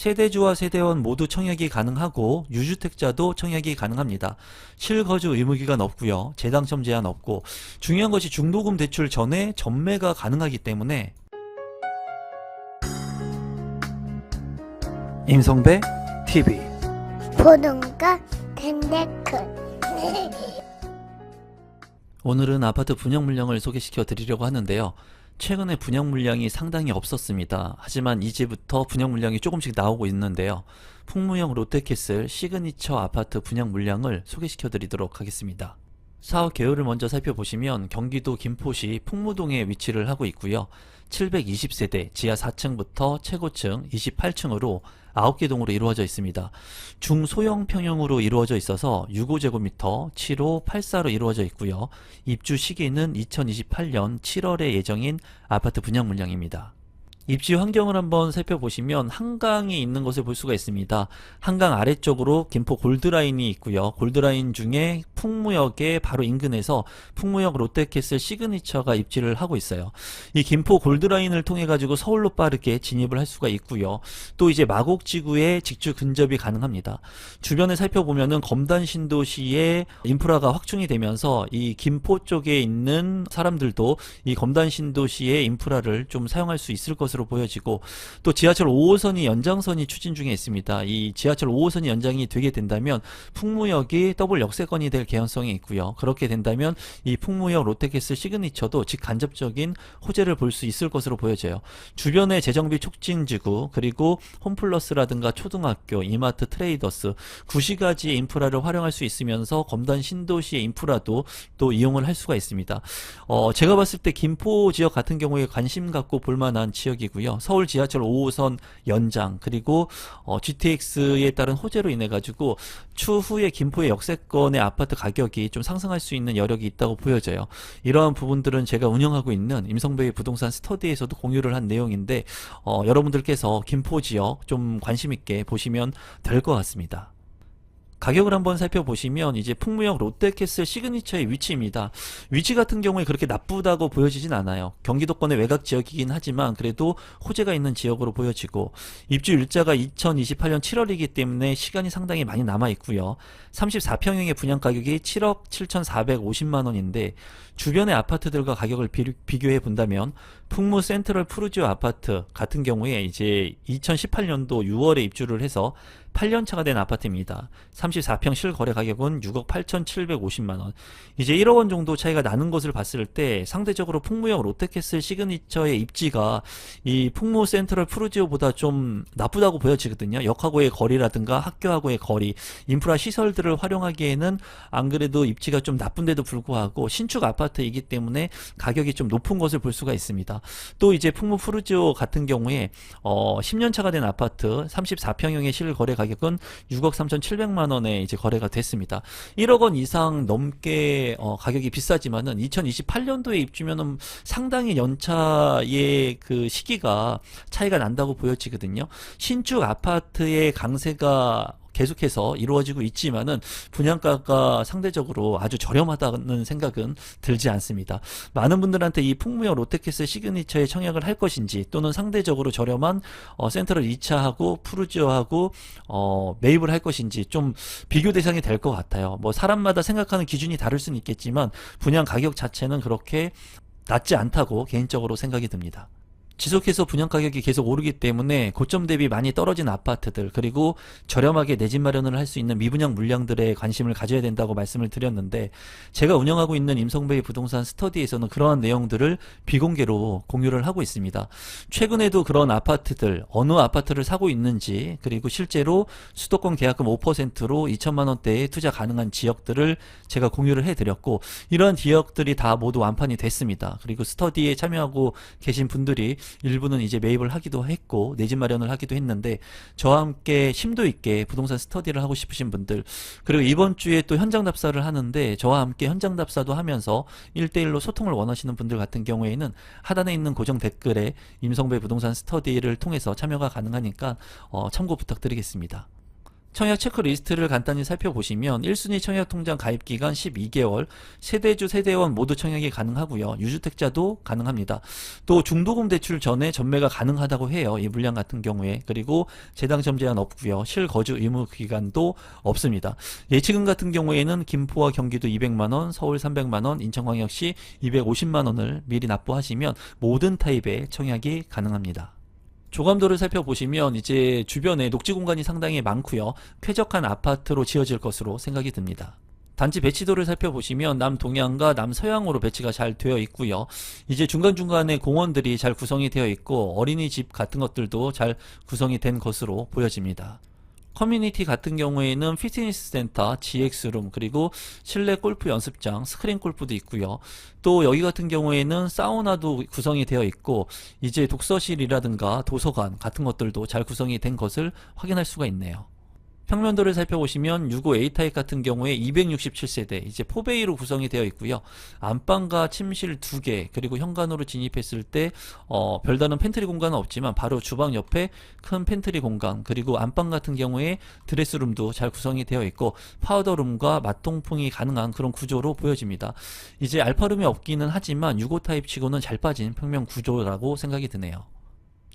세대주와 세대원 모두 청약이 가능하고 유주택자도 청약이 가능합니다. 실거주 의무기간 없고요. 재당첨 제한 없고 중요한 것이 중도금 대출 전에 전매가 가능하기 때문에 임성배 TV 보동과 덴데크 오늘은 아파트 분양 물량을 소개시켜 드리려고 하는데요. 최근에 분양 물량이 상당히 없었습니다. 하지만 이제부터 분양 물량이 조금씩 나오고 있는데요. 풍무형 롯데캐슬 시그니처 아파트 분양 물량을 소개시켜 드리도록 하겠습니다. 사업 개요를 먼저 살펴보시면 경기도 김포시 풍무동에 위치를 하고 있고요. 720세대 지하 4층부터 최고층 28층으로 9개 동으로 이루어져 있습니다. 중소형 평형으로 이루어져 있어서 65제곱미터 7584로 이루어져 있고요. 입주 시기는 2028년 7월에 예정인 아파트 분양 물량입니다. 입지 환경을 한번 살펴보시면 한강이 있는 것을 볼 수가 있습니다. 한강 아래쪽으로 김포 골드라인이 있고요. 골드라인 중에 풍무역의 바로 인근에서 풍무역 롯데캐슬 시그니처가 입지를 하고 있어요. 이 김포 골드라인을 통해 가지고 서울로 빠르게 진입을 할 수가 있고요. 또 이제 마곡지구에 직주 근접이 가능합니다. 주변에 살펴보면은 검단 신도시의 인프라가 확충이 되면서 이 김포 쪽에 있는 사람들도 이 검단 신도시의 인프라를 좀 사용할 수 있을 것으로 보여지고, 또 지하철 5호선이 연장선이 추진 중에 있습니다. 이 지하철 5호선이 연장이 되게 된다면 풍무역이 더블 역세권이 될 개연성이 있고요. 그렇게 된다면 이 풍무역 롯데캐슬 시그니처도 직간접적인 호재를 볼 수 있을 것으로 보여져요. 주변의 재정비 촉진지구, 그리고 홈플러스라든가 초등학교, 이마트, 트레이더스, 구시가지의 인프라를 활용할 수 있으면서 검단 신도시의 인프라도 또 이용을 할 수가 있습니다. 제가 봤을 때 김포 지역 같은 경우에 관심 갖고 볼만한 지역이고요. 서울 지하철 5호선 연장, 그리고 GTX에 따른 호재로 인해 가지고 추후에 김포의 역세권의 아파트 가격이 좀 상승할 수 있는 여력이 있다고 보여져요. 이러한 부분들은 제가 운영하고 있는 임성배의 부동산 스터디에서도 공유를 한 내용인데 여러분들께서 김포 지역 좀 관심 있게 보시면 될 것 같습니다. 가격을 한번 살펴보시면 이제 풍무역 롯데캐슬 시그니처의 위치입니다. 위치 같은 경우에 그렇게 나쁘다고 보여지진 않아요. 경기도권의 외곽 지역이긴 하지만 그래도 호재가 있는 지역으로 보여지고, 입주 일자가 2028년 7월이기 때문에 시간이 상당히 많이 남아 있고요. 34평형의 분양 가격이 7억 7,450만 원인데 주변의 아파트들과 가격을 비교해 본다면 풍무 센트럴 푸르지오 아파트 같은 경우에 이제 2018년도 6월에 입주를 해서 8년차가 된 아파트입니다. 34평 실거래 가격은 6억 8,750만원. 이제 1억 원 정도 차이가 나는 것을 봤을 때 상대적으로 풍무역 롯데캐슬 시그니처의 입지가 이 풍무 센트럴 푸르지오보다 좀 나쁘다고 보여지거든요. 역하고의 거리라든가 학교하고의 거리, 인프라 시설들을 활용하기에는 안 그래도 입지가 좀 나쁜데도 불구하고 신축 아파트이기 때문에 가격이 좀 높은 것을 볼 수가 있습니다. 또 이제 풍무 푸르지오 같은 경우에 10년차가 된 아파트 34평형의 실거래 가격은 6억 3,700만원에 이제 거래가 됐습니다. 1억 원 이상 넘게 가격이 비싸지만은 2028년도에 입주면은 상당히 연차의 그 시기가 차이가 난다고 보여지거든요. 신축 아파트의 강세가 계속해서 이루어지고 있지만은 분양가가 상대적으로 아주 저렴하다는 생각은 들지 않습니다. 많은 분들한테 이 풍무역 롯데캐슬 시그니처에 청약을 할 것인지, 또는 상대적으로 저렴한 센트럴 2차하고 푸르지오하고 매입을 할 것인지 좀 비교 대상이 될 것 같아요. 뭐 사람마다 생각하는 기준이 다를 수는 있겠지만 분양 가격 자체는 그렇게 낮지 않다고 개인적으로 생각이 듭니다. 지속해서 분양가격이 계속 오르기 때문에 고점 대비 많이 떨어진 아파트들, 그리고 저렴하게 내 집 마련을 할 수 있는 미분양 물량들에 관심을 가져야 된다고 말씀을 드렸는데, 제가 운영하고 있는 임성배의 부동산 스터디에서는 그러한 내용들을 비공개로 공유를 하고 있습니다. 최근에도 그런 아파트들, 어느 아파트를 사고 있는지, 그리고 실제로 수도권 계약금 5%로 2천만 원대에 투자 가능한 지역들을 제가 공유를 해드렸고, 이러한 지역들이 다 모두 완판이 됐습니다. 그리고 스터디에 참여하고 계신 분들이 일부는 이제 매입을 하기도 했고 내 집 마련을 하기도 했는데, 저와 함께 심도 있게 부동산 스터디를 하고 싶으신 분들, 그리고 이번 주에 또 현장 답사를 하는데 저와 함께 현장 답사도 하면서 1대1로 소통을 원하시는 분들 같은 경우에는 하단에 있는 고정 댓글에 임성배 부동산 스터디를 통해서 참여가 가능하니까 참고 부탁드리겠습니다. 청약 체크리스트를 간단히 살펴보시면 1순위 청약통장 가입기간 12개월, 세대주, 세대원 모두 청약이 가능하고요. 유주택자도 가능합니다. 또 중도금 대출 전에 전매가 가능하다고 해요. 이 물량 같은 경우에. 그리고 재당첨 제한 없고요. 실거주 의무 기간도 없습니다. 예치금 같은 경우에는 김포와 경기도 200만원, 서울 300만원, 인천광역시 250만원을 미리 납부하시면 모든 타입의 청약이 가능합니다. 조감도를 살펴보시면 이제 주변에 녹지 공간이 상당히 많고요. 쾌적한 아파트로 지어질 것으로 생각이 듭니다. 단지 배치도를 살펴보시면 남동향과 남서향으로 배치가 잘 되어 있고요. 이제 중간중간에 공원들이 잘 구성이 되어 있고 어린이집 같은 것들도 잘 구성이 된 것으로 보여집니다. 커뮤니티 같은 경우에는 피트니스 센터, GX룸, 그리고 실내 골프 연습장, 스크린 골프도 있고요. 또 여기 같은 경우에는 사우나도 구성이 되어 있고 이제 독서실이라든가 도서관 같은 것들도 잘 구성이 된 것을 확인할 수가 있네요. 평면도를 살펴보시면 65A 타입 같은 경우에 267세대 이제 4베이로 구성이 되어 있고요. 안방과 침실 2개 그리고 현관으로 진입했을 때 별다른 팬트리 공간은 없지만 바로 주방 옆에 큰 팬트리 공간 그리고 안방 같은 경우에 드레스룸도 잘 구성이 되어 있고 파우더룸과 맞통풍이 가능한 그런 구조로 보여집니다. 이제 알파룸이 없기는 하지만 65 타입 치고는 잘 빠진 평면 구조라고 생각이 드네요.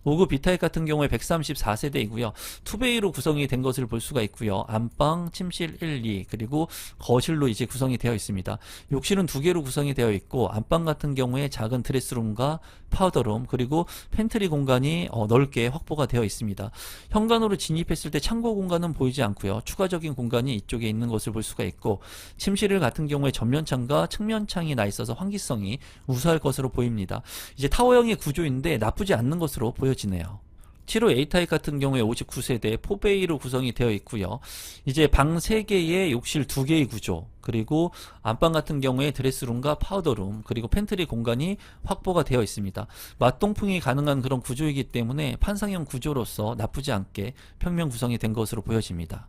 5급 B타입 같은 경우에 134세대이고요. 투베이로 구성이 된 것을 볼 수가 있고요. 안방, 침실 1, 2 그리고 거실로 이제 구성이 되어 있습니다. 욕실은 2개로 구성이 되어 있고 안방 같은 경우에 작은 드레스룸과 파우더룸 그리고 팬트리 공간이 넓게 확보가 되어 있습니다. 현관으로 진입했을 때 창고 공간은 보이지 않고요. 추가적인 공간이 이쪽에 있는 것을 볼 수가 있고 침실 같은 경우에 전면창과 측면창이 나 있어서 환기성이 우수할 것으로 보입니다. 이제 타워형의 구조인데 나쁘지 않는 것으로 보여지네요. 75 A타입 같은 경우에 59세대 4베이로 구성이 되어 있고요. 이제 방 3개에 욕실 2개의 구조 그리고 안방 같은 경우에 드레스룸과 파우더룸 그리고 팬트리 공간이 확보가 되어 있습니다. 맞동풍이 가능한 그런 구조이기 때문에 판상형 구조로서 나쁘지 않게 평면 구성이 된 것으로 보여집니다.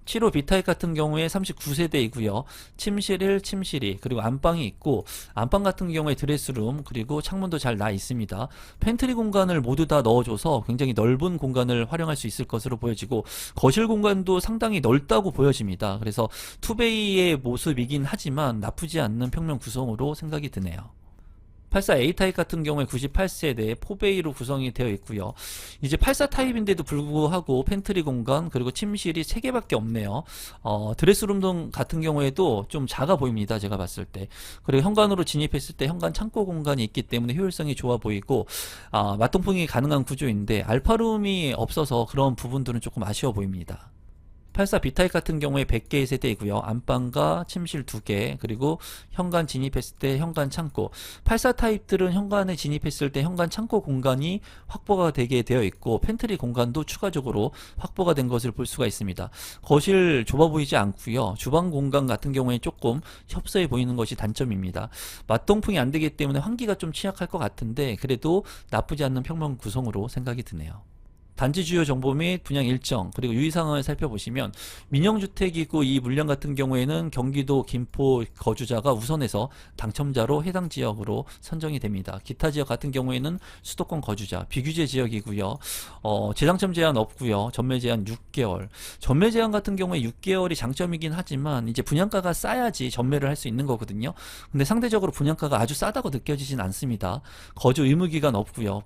75 B타입 같은 경우에 39세대이고요. 침실 1, 침실 2 그리고 안방이 있고 안방 같은 경우에 드레스룸 그리고 창문도 잘 나 있습니다. 팬트리 공간을 모두 다 넣어줘서 굉장히 넓은 공간을 활용할 수 있을 것으로 보여지고 거실 공간도 상당히 넓다고 보여집니다. 그래서 투베이의 모습이긴 하지만 나쁘지 않는 평면 구성으로 생각이 드네요. 84 A타입 같은 경우에 98세대 4베이로 구성이 되어 있고요. 이제 84 타입인데도 불구하고 팬트리 공간 그리고 침실이 3개밖에 없네요. 드레스룸 등 같은 경우에도 좀 작아 보입니다. 제가 봤을 때. 그리고 현관으로 진입했을 때 현관 창고 공간이 있기 때문에 효율성이 좋아 보이고 맞통풍이 가능한 구조인데 알파룸이 없어서 그런 부분들은 조금 아쉬워 보입니다. 84 B타입 같은 경우에 100개의 세대이고요. 안방과 침실 2개 그리고 현관 진입했을 때 현관 창고 84 타입들은 현관에 진입했을 때 현관 창고 공간이 확보가 되게 되어 있고 팬트리 공간도 추가적으로 확보가 된 것을 볼 수가 있습니다. 거실 좁아 보이지 않고요. 주방 공간 같은 경우에 조금 협소해 보이는 것이 단점입니다. 맞동풍이 안 되기 때문에 환기가 좀 취약할 것 같은데 그래도 나쁘지 않는 평면 구성으로 생각이 드네요. 단지 주요 정보 및 분양 일정 그리고 유의 사항을 살펴보시면 민영주택이고 이 물량 같은 경우에는 경기도 김포 거주자가 우선해서 당첨자로 해당 지역으로 선정이 됩니다. 기타 지역 같은 경우에는 수도권 거주자 비규제 지역이고요. 재당첨 제한 없고요. 전매 제한 6개월. 전매 제한 같은 경우에 6개월이 장점이긴 하지만 이제 분양가가 싸야지 전매를 할 수 있는 거거든요. 근데 상대적으로 분양가가 아주 싸다고 느껴지진 않습니다. 거주 의무 기간 없고요.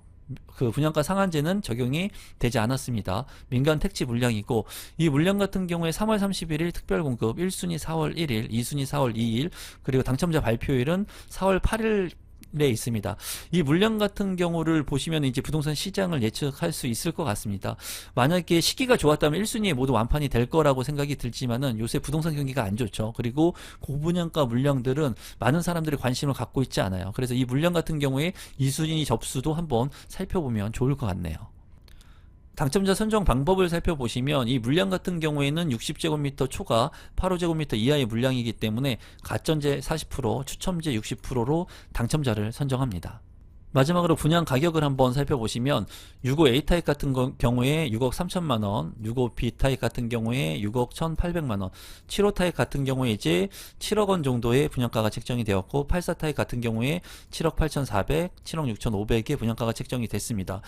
그 분양가 상한제는 적용이 되지 않았습니다. 민간 택지 물량이고 이 물량 같은 경우에 3월 31일 특별공급 1순위 4월 1일 2순위 4월 2일 그리고 당첨자 발표일은 4월 8일 에 있습니다. 이 물량 같은 경우를 보시면 이제 부동산 시장을 예측할 수 있을 것 같습니다. 만약에 시기가 좋았다면 1순위에 모두 완판이 될 거라고 생각이 들지만은 요새 부동산 경기가 안 좋죠. 그리고 고분양가 물량들은 많은 사람들이 관심을 갖고 있지 않아요. 그래서 이 물량 같은 경우에 2순위 접수도 한번 살펴보면 좋을 것 같네요. 당첨자 선정 방법을 살펴보시면 이 물량 같은 경우에는 60제곱미터 초과 85제곱미터 이하의 물량이기 때문에 가점제 40%, 추첨제 60%로 당첨자를 선정합니다. 마지막으로 분양 가격을 한번 살펴보시면 65 A타입 같은 경우에 6억 3천만 원, 65 B타입 같은 경우에 6억 1,800만 원, 75 타입 같은 경우에 이제 7억 원 정도의 분양가가 책정이 되었고 84 타입 같은 경우에 7억 8,400, 7억 6,500의 분양가가 책정이 됐습니다.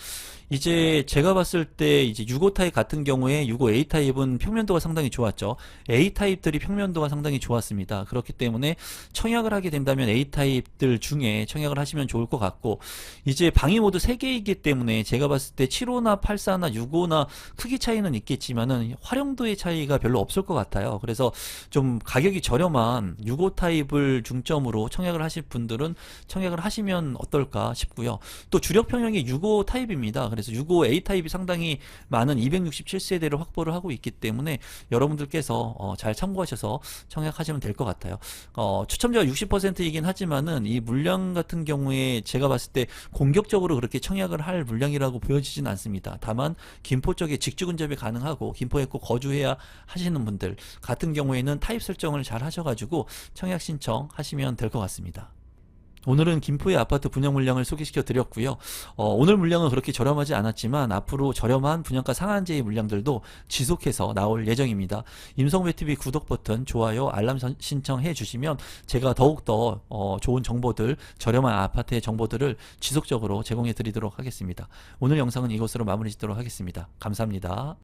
이제 제가 봤을 때 이제 65 타입 같은 경우에 65 A 타입은 평면도가 상당히 좋았죠. A 타입들이 평면도가 상당히 좋았습니다. 그렇기 때문에 청약을 하게 된다면 A 타입들 중에 청약을 하시면 좋을 것 같고, 이제 방이 모두 3개이기 때문에 제가 봤을 때 75나 84나 65나 크기 차이는 있겠지만은 활용도의 차이가 별로 없을 것 같아요. 그래서 좀 가격이 저렴한 65 타입을 중점으로 청약을 하실 분들은 청약을 하시면 어떨까 싶고요. 또 주력 평형이 65 타입입니다. 그래서 65 A 타입이 상당히 많은 267세대를 확보를 하고 있기 때문에 여러분들께서 잘 참고하셔서 청약하시면 될 것 같아요. 추첨자가 60%이긴 하지만은 이 물량 같은 경우에 제가 봤을 때 공격적으로 그렇게 청약을 할 물량이라고 보여지진 않습니다. 다만 김포 쪽에 직주 근접이 가능하고 김포에 꼭 거주해야 하시는 분들 같은 경우에는 타입 설정을 잘 하셔가지고 청약 신청하시면 될 것 같습니다. 오늘은 김포의 아파트 분양 물량을 소개시켜 드렸고요. 오늘 물량은 그렇게 저렴하지 않았지만 앞으로 저렴한 분양가 상한제의 물량들도 지속해서 나올 예정입니다. 임성배TV 구독 버튼, 좋아요, 알람 신청해 주시면 제가 더욱더 좋은 정보들, 저렴한 아파트의 정보들을 지속적으로 제공해 드리도록 하겠습니다. 오늘 영상은 이것으로 마무리 짓도록 하겠습니다. 감사합니다.